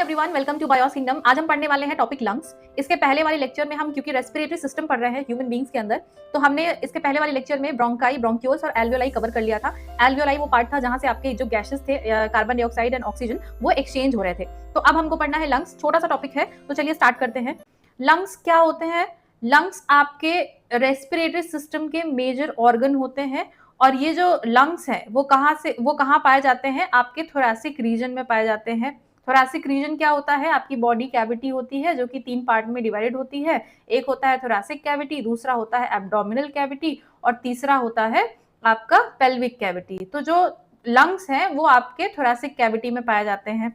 Everyone, welcome to Bios Kingdom. आज हम पढ़ने वाले हैं टॉपिक लंग्स। इसके पहले वाले लेक्चर में हम क्योंकि रेस्पिरेटरी सिस्टम पढ़ रहे हैं ह्यूमन बींग्स के अंदर, तो हमने इसके पहले वाले लेक्चर में ब्रोंकाई, ब्रोंक्यूल्स और एल्वियोलाई कवर कर लिया था। एल्वियोलाई वो पार्ट था जहां से आपके जो गैसेस थे, कार्बन डाइऑक्साइड एंड ऑक्सीजन, वो एक्सचेंज हो रहे थे। तो अब हमको पढ़ना है लंग्स। छोटा सा टॉपिक है, तो चलिए स्टार्ट करते हैं। लंग्स क्या होते हैं? लंग्स आपके रेस्पिरेटरी सिस्टम के मेजर ऑर्गन होते हैं। और ये जो लंग्स हैं वो कहाँ पाए जाते हैं? आपके थोरैसिक रीजन में पाए जाते हैं। थोरैसिक रीजन क्या होता है? आपकी बॉडी कैविटी होती है जो कि 3 पार्ट में डिवाइडेड होती है। एक होता है थोरैसिक कैविटी, दूसरा होता है एब्डोमिनल कैविटी और तीसरा होता है आपका पेल्विक कैविटी। तो जो लंग्स हैं वो आपके थोरैसिक कैविटी में पाए जाते हैं।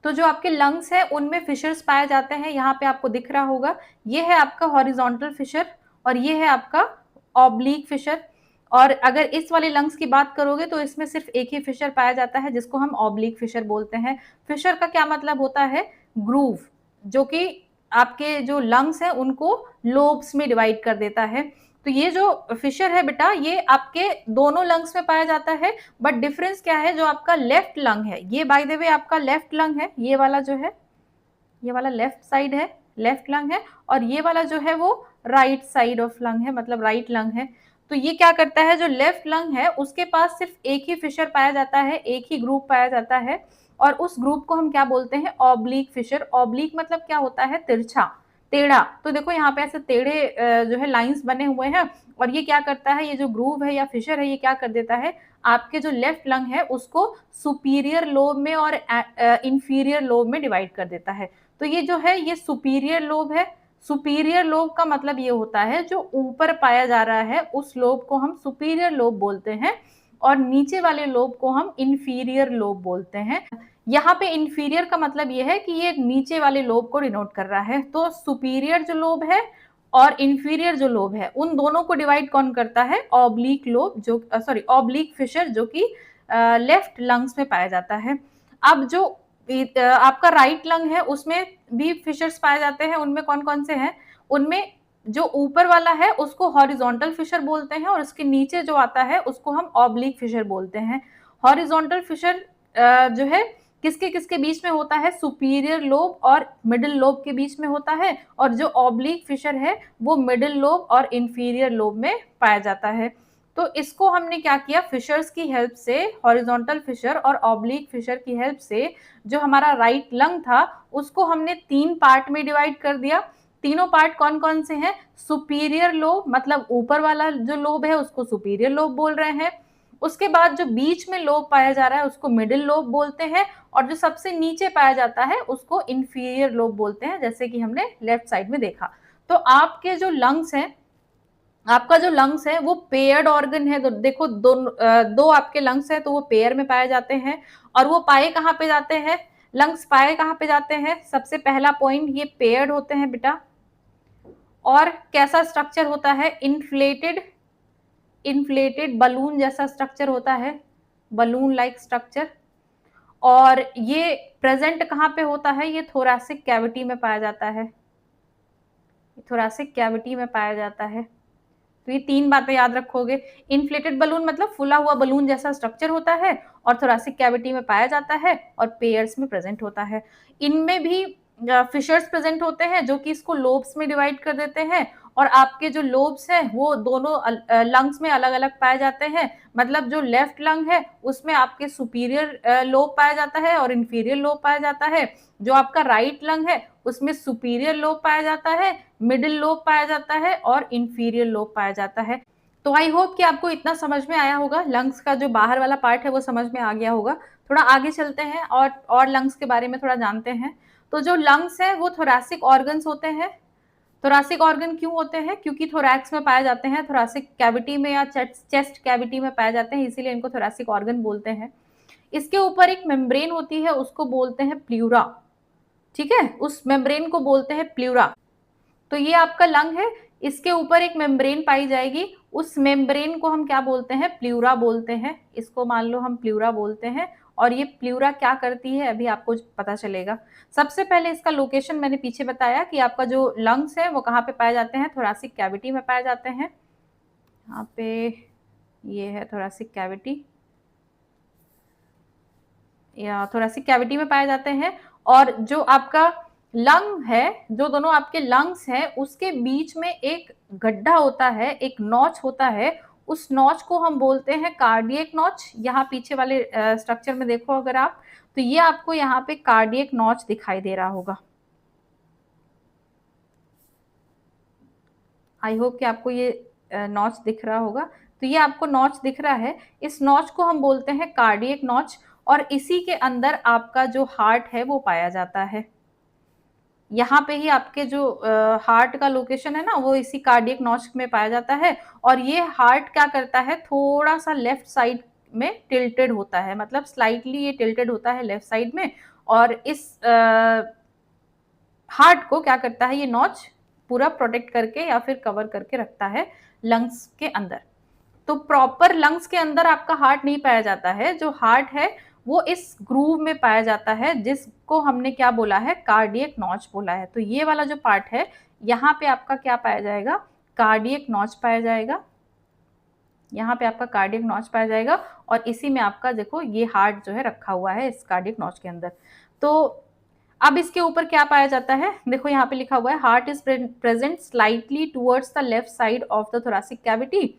तो जो आपके लंग्स हैं उनमें फिशर्स पाए जाते हैं। यहाँ पे आपको दिख रहा होगा, ये है आपका हॉरिजॉन्टल फिशर और ये है आपका ऑब्लिक फिशर। और अगर इस वाले लंग्स की बात करोगे तो इसमें सिर्फ एक ही फिशर पाया जाता है जिसको हम ऑब्लिक फिशर बोलते हैं। फिशर का क्या मतलब होता है? ग्रूव, जो कि आपके जो लंग्स हैं उनको लोब्स में डिवाइड कर देता है। तो ये जो फिशर है बेटा, ये आपके दोनों लंग्स में पाया जाता है। बट डिफरेंस क्या है? जो आपका लेफ्ट लंग है, ये बाय द वे आपका लेफ्ट लंग है, ये वाला जो है, ये वाला लेफ्ट साइड है, लेफ्ट लंग है। और ये वाला जो है वो राइट साइड ऑफ लंग है, मतलब राइट लंग है। तो ये क्या करता है? जो लेफ्ट लंग है उसके पास सिर्फ एक ही फिशर पाया जाता है, एक ही ग्रुप पाया जाता है। और उस ग्रुप को हम क्या बोलते हैं? Oblique Fisher. ऑब्लिक मतलब क्या होता है? तिरछा, टेढ़ा। तो देखो यहाँ पे ऐसे टेढ़े जो है लाइंस बने हुए हैं। और ये क्या करता है? ये जो ग्रूव है या फिशर है, ये क्या कर देता है? आपके जो लेफ्ट लंग है उसको सुपीरियर लोब में और इंफीरियर लोब में डिवाइड कर देता है। तो ये जो है ये सुपीरियर लोब है। सुपीरियर लोब का मतलब ये होता है जो ऊपर पाया जा रहा है उस लोब को हम सुपीरियर लोब बोलते हैं, और नीचे वाले लोब को हम इंफीरियर लोब बोलते हैं। यहाँ पे इंफीरियर का मतलब ये है कि ये नीचे वाले लोब को डिनोट कर रहा है। तो सुपीरियर जो लोब है और इंफीरियर जो लोब है, उन दोनों को डिवाइड कौन करता है? ऑब्लिक लोब, जो ऑब्लिक फिशर, जो कि लेफ्ट लंग्स में पाया जाता है। अब जो आपका राइट लंग है उसमें भी फिशर्स पाए जाते हैं। उनमें कौन कौन से हैं? उनमें जो ऊपर वाला है उसको हॉरिजॉन्टल फिशर बोलते हैं और उसके नीचे जो आता है उसको हम ऑब्लिक फिशर बोलते हैं। हॉरिजॉन्टल फिशर जो है किसके किसके बीच में होता है? सुपीरियर लोब और मिडिल लोब के बीच में होता है। और जो ऑब्लिक फिशर है वो मिडिल लोब और इंफीरियर लोब में पाया जाता है। तो इसको हमने क्या किया? फिशर्स की हेल्प से, हॉरिजॉन्टल फिशर और ऑब्लिक फिशर की हेल्प से जो हमारा राइट लंग था उसको हमने 3 पार्ट में डिवाइड कर दिया। तीनों पार्ट कौन कौन से हैं? सुपीरियर लोब, मतलब ऊपर वाला जो लोब है उसको सुपीरियर लोब बोल रहे हैं। उसके बाद जो बीच में लोब पाया जा रहा है उसको मिडिल लोब बोलते हैं। और जो सबसे नीचे पाया जाता है उसको इंफीरियर लोब बोलते हैं, जैसे कि हमने लेफ्ट साइड में देखा। तो आपके जो लंग्स हैं, आपका जो लंग्स है वो पेयर्ड ऑर्गन है। तो देखो दो आपके लंग्स है तो वो पेयर में पाए जाते हैं। और वो पाए कहाँ पे जाते हैं? लंग्स पाए कहाँ पे जाते हैं? सबसे पहला पॉइंट, ये पेयर्ड होते हैं बेटा। और कैसा स्ट्रक्चर होता है? इन्फ्लेटेड, इन्फ्लेटेड बलून जैसा स्ट्रक्चर होता है, बलून लाइक स्ट्रक्चर। और ये प्रेजेंट कहाँ पे होता है? ये थोरैसिक कैविटी में पाया जाता है, थोरैसिक कैविटी में पाया जाता है। तो ये 3 बातें याद रखोगे। इन्फ्लेटेड बलून मतलब फुला हुआ बलून जैसा स्ट्रक्चर होता है और थोरैसिक कैविटी में पाया जाता है और पेयर्स में प्रेजेंट होता है। इनमें भी फिशर्स प्रेजेंट होते हैं जो कि इसको लोब्स में डिवाइड कर देते हैं। और आपके जो लोब्स हैं वो दोनों लंग्स में अलग अलग पाए जाते हैं। मतलब जो लेफ्ट लंग है उसमें आपके सुपीरियर लोब पाया जाता है और इंफीरियर लोब पाया जाता है। जो आपका राइट लंग है उसमें सुपीरियर लोब पाया जाता है, मिडिल लोब पाया जाता है और इंफीरियर लोब पाया जाता है। तो आई होप कि आपको इतना समझ में आया होगा। लंग्स का जो बाहर वाला पार्ट है वो समझ में आ गया होगा। थोड़ा आगे चलते हैं और लंग्स के बारे में थोड़ा जानते हैं। तो जो लंग्स है वो थोरैसिक ऑर्गन्स होते हैं। थोरैसिक ऑर्गन क्यों होते हैं? क्योंकि थोरैक्स में पाए जाते हैं, थोरैसिक कैविटी में या चेस्ट कैविटी में पाए जाते हैं, इसीलिए इनको थोरैसिक ऑर्गन बोलते हैं। इसके ऊपर एक मेम्ब्रेन होती है, उसको बोलते हैं प्लूरा। ठीक है, उस मेम्ब्रेन को बोलते हैं प्लूरा। तो ये आपका लंग है, इसके ऊपर एक मेम्ब्रेन पाई जाएगी, उस मेम्ब्रेन को हम क्या बोलते हैं? प्लूरा बोलते हैं। इसको मान लो हम प्लूरा बोलते हैं। और ये प्लूरा क्या करती है अभी आपको पता चलेगा। सबसे पहले इसका लोकेशन मैंने पीछे बताया कि आपका जो लंग्स है वो कहाँ पे पाए जाते हैं? थोरैसिक कैविटी में पाए जाते हैं। यहाँ पे ये है थोरैसिक कैविटी, या थोरैसिक कैविटी में पाए जाते हैं। और जो आपका लंग है, जो दोनों आपके लंग्स हैं, उसके बीच में एक गड्ढा होता है, एक नॉच होता है, उस नॉच को हम बोलते हैं कार्डियक नॉच। यहाँ पीछे वाले स्ट्रक्चर में देखो अगर आप, तो ये आपको यहाँ पे कार्डियक नॉच दिखाई दे रहा होगा। आई होप कि आपको ये नॉच दिख रहा होगा। तो ये आपको नॉच दिख रहा है, इस नॉच को हम बोलते हैं कार्डियक नॉच, और इसी के अंदर आपका जो हार्ट है वो पाया जाता है। यहाँ पे ही आपके जो हार्ट का लोकेशन है ना, वो इसी कार्डियक नॉच में पाया जाता है। और ये हार्ट क्या करता है, थोड़ा सा लेफ्ट साइड में टिल्टेड होता है, मतलब स्लाइटली ये टिल्टेड होता है लेफ्ट साइड में। और इस हार्ट को क्या करता है, ये नॉच पूरा प्रोटेक्ट करके या फिर कवर करके रखता है लंग्स के अंदर। तो प्रॉपर लंग्स के अंदर आपका हार्ट नहीं पाया जाता है, जो हार्ट है वो इस ग्रूव में पाया जाता है, जिसको हमने क्या बोला है, कार्डियक नॉच बोला है। तो ये वाला जो पार्ट है, यहाँ पे आपका क्या पाया जाएगा, कार्डियक नॉच पाया जाएगा। यहाँ पे आपका कार्डियक नॉच पाया जाएगा, और इसी में आपका देखो ये हार्ट जो है रखा हुआ है इस कार्डियक नॉच के अंदर। तो अब इसके ऊपर क्या पाया जाता है, देखो यहाँ पे लिखा हुआ है, heart is present slightly towards the left side of the thoracic cavity.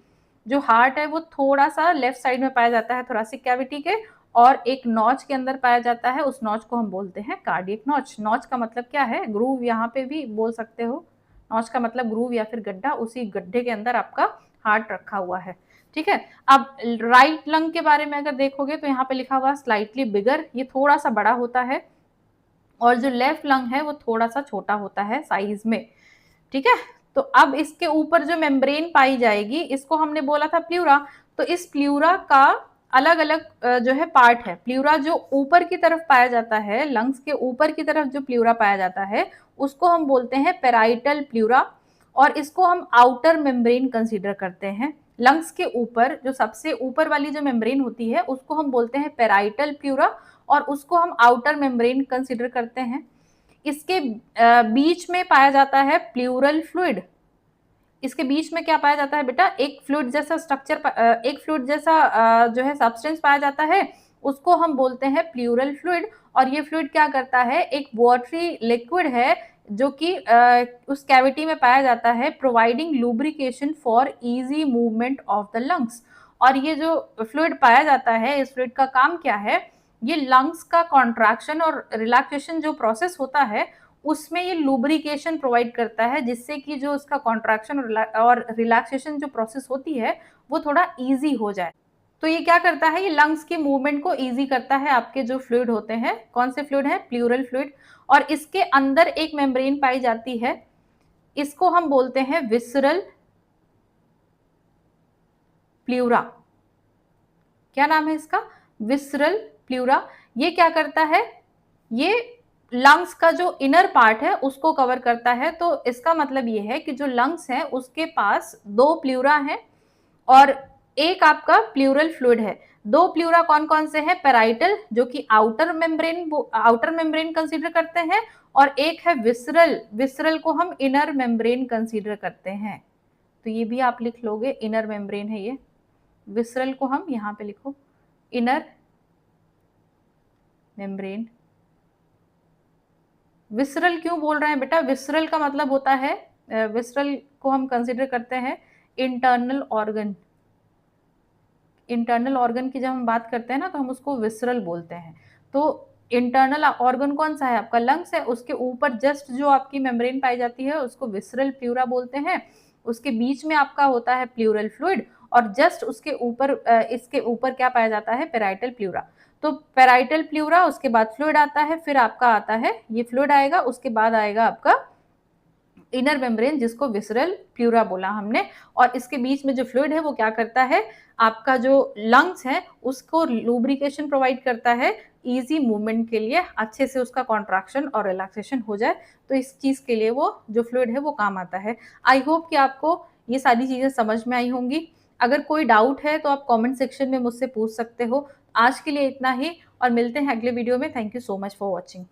जो हार्ट है वो थोड़ा सा लेफ्ट साइड में पाया जाता है थोरेसिक कैविटी के, और एक नॉच के अंदर पाया जाता है, उस नॉच को हम बोलते हैं कार्डियक नॉच। नॉच का मतलब क्या है, ग्रूव, यहाँ पे भी बोल सकते हो। नॉच का मतलब ग्रूव या फिर गड्ढा, उसी गड्ढे के अंदर आपका हार्ट रखा हुआ है। ठीक है। अब राइट लंग के बारे में अगर देखोगे तो यहाँ पे लिखा हुआ स्लाइटली बिगर, ये थोड़ा सा बड़ा होता है, और जो लेफ्ट लंग है वो थोड़ा सा छोटा होता है साइज में। ठीक है। तो अब इसके ऊपर जो मेम्ब्रेन पाई जाएगी, इसको हमने बोला था प्ल्यूरा। तो इस प्ल्यूरा का अलग अलग जो है पार्ट है। प्ल्यूरा जो ऊपर की तरफ पाया जाता है, लंग्स के ऊपर की तरफ जो प्ल्यूरा पाया जाता है, उसको हम बोलते हैं पेराइटल प्ल्यूरा, और इसको हम आउटर मेम्ब्रेन कंसीडर करते हैं। लंग्स के ऊपर जो सबसे ऊपर वाली जो मेम्ब्रेन होती है, उसको हम बोलते हैं पेराइटल प्ल्यूरा, और उसको हम आउटर मेम्ब्रेन कंसीडर करते हैं। इसके बीच में पाया जाता है प्ल्यूरल फ्लूइड। इसके बीच में क्या पाया जाता है बेटा, एक फ्लूइड जैसा स्ट्रक्चर, एक फ्लूइड जैसा जो है सब्सटेंस पाया जाता है, उसको हम बोलते हैं प्ल्यूरल फ्लूइड। और ये फ्लूइड क्या करता है, एक वाटरी लिक्विड है जो कि उस कैविटी में पाया जाता है, providing lubrication for easy movement of the lungs. और ये जो फ्लूइड पाया जाता है, इस फ्लूइड का काम क्या है, ये लंग्स का कॉन्ट्रैक्शन और रिलैक्सेशन जो प्रोसेस होता है, उसमें ये लुब्रिकेशन प्रोवाइड करता है, जिससे कि जो उसका कॉन्ट्रैक्शन और रिलैक्सेशन जो प्रोसेस होती है वो थोड़ा इजी हो जाए। तो ये क्या करता है, ये लंग्स की मूवमेंट को इजी करता है। आपके जो फ्लूइड होते हैं, कौन से फ्लूइड है, प्ल्यूरल फ्लूइड, और इसके अंदर एक मेम्ब्रेन पाई जाती है, इसको हम बोलते हैं विसरल प्ल्यूरा। क्या नाम है इसका, विसरल प्ल्यूरा। ये क्या करता है, ये लंग्स का जो इनर पार्ट है उसको कवर करता है। तो इसका मतलब ये है कि जो लंग्स है उसके पास दो प्ल्यूरा है और एक आपका प्ल्यूरल फ्लूइड है। दो प्ल्यूरा कौन कौन से हैं, पेराइटल जो कि आउटर मेम्ब्रेन कंसीडर करते हैं, और एक है विसरल, विसरल को हम इनर मेम्ब्रेन कंसीडर करते हैं। तो ये भी आप लिख लोगे, इनर मेम्ब्रेन है ये, विसरल को हम यहाँ पे लिखो इनर मेम्ब्रेन। विसरल क्यों बोल रहे हैं बेटा, विसरल का मतलब होता है, विसरल को हम कंसीडर करते हैं इंटरनल ऑर्गन। इंटरनल ऑर्गन की जब हम बात करते हैं ना, तो हम उसको विसरल बोलते हैं। तो इंटरनल ऑर्गन कौन सा है, आपका लंग्स है, उसके ऊपर जस्ट जो आपकी मेम्ब्रेन पाई जाती है उसको विसरल प्ल्यूरा बोलते हैं। उसके बीच में आपका होता है प्ल्यूरल फ्लूइड, और जस्ट उसके ऊपर इसके ऊपर क्या पाया जाता है, पेराइटल प्ल्यूरा। तो पेराइटल प्ल्यूरा, उसके बाद फ्लूइड आता है, फिर आपका आता है ये फ्लूइड आएगा, उसके बाद आएगा आपका इनर मेम्ब्रेन जिसको विसरल प्ल्यूरा बोला हमने। और इसके बीच में जो फ्लूइड है वो क्या करता है, आपका जो लंग्स है उसको लुब्रिकेशन प्रोवाइड करता है इजी मूवमेंट के लिए, अच्छे से उसका कॉन्ट्रैक्शन और रिलैक्सेशन हो जाए। तो इस चीज़ के लिए वो जो फ्लूइड है वो काम आता है। आई होप कि आपको ये सारी चीज़ें समझ में आई होंगी। अगर कोई डाउट है तो आप कमेंट सेक्शन में मुझसे पूछ सकते हो। आज के लिए इतना ही, और मिलते हैं अगले वीडियो में। Thank you so much for watching.